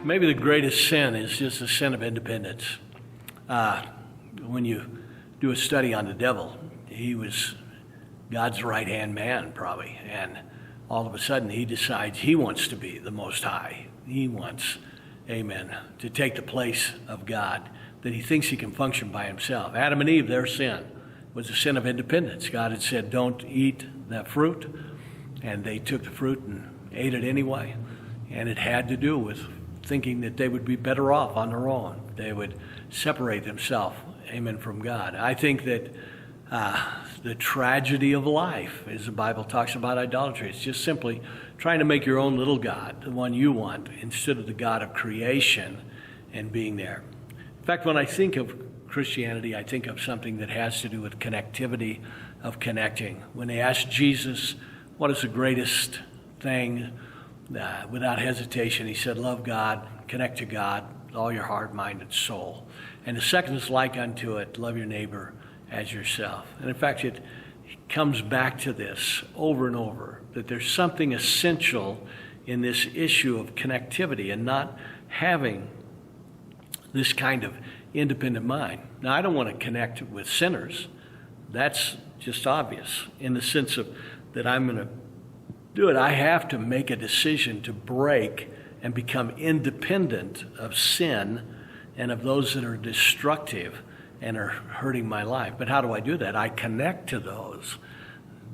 Maybe the greatest sin is just the sin of independence. When you do a study on the devil, he was God's right-hand man, probably, and all of a sudden he decides he wants to be the Most High. He wants, amen, to take the place of God, that he thinks he can function by himself. Adam and Eve, their sin was a sin of independence. God had said, don't eat that fruit, and they took the fruit and ate it anyway, and it had to do with thinking that they would be better off on their own. They would separate themselves, amen, from God. I think that the tragedy of life, as the Bible talks about idolatry, it's just simply trying to make your own little God, the one you want, instead of the God of creation and being there. In fact, when I think of Christianity, I think of something that has to do with connectivity, of connecting. When they asked Jesus, what is the greatest thing, without hesitation, he said, love God, connect to God with all your heart, mind, and soul. And the second is like unto it, love your neighbor as yourself. And in fact, it comes back to this over and over, that there's something essential in this issue of connectivity and not having this kind of independent mind. Now, I don't want to connect with sinners. That's just obvious in the sense of that I'm going to do it. I have to make a decision to break and become independent of sin and of those that are destructive and are hurting my life. But how do I do that? I connect to those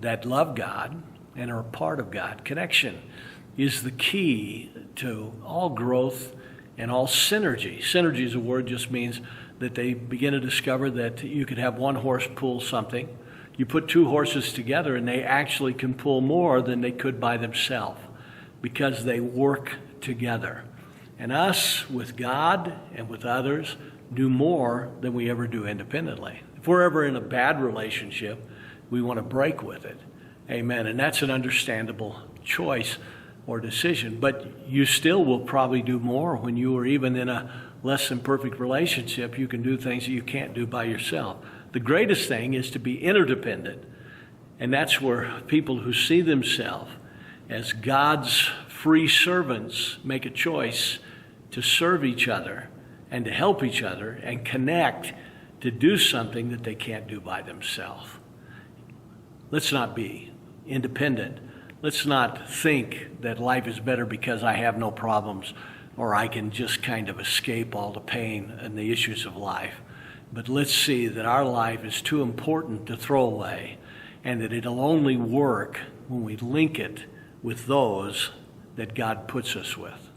that love God and are a part of God. Connection is the key to all growth and all synergy. Synergy is a word just means that they begin to discover that you could have one horse pull something. You put two horses together and they actually can pull more than they could by themselves because they work together. And us, with God and with others, do more than we ever do independently. If we're ever in a bad relationship, we want to break with it. Amen. And that's an understandable choice or decision. But you still will probably do more when you are even in a less than perfect relationship. You can do things that you can't do by yourself. The greatest thing is to be interdependent. And that's where people who see themselves as God's free servants make a choice to serve each other and to help each other and connect to do something that they can't do by themselves. Let's not be independent. Let's not think that life is better because I have no problems or I can just kind of escape all the pain and the issues of life. But let's see that our life is too important to throw away and that it'll only work when we link it with those that God puts us with.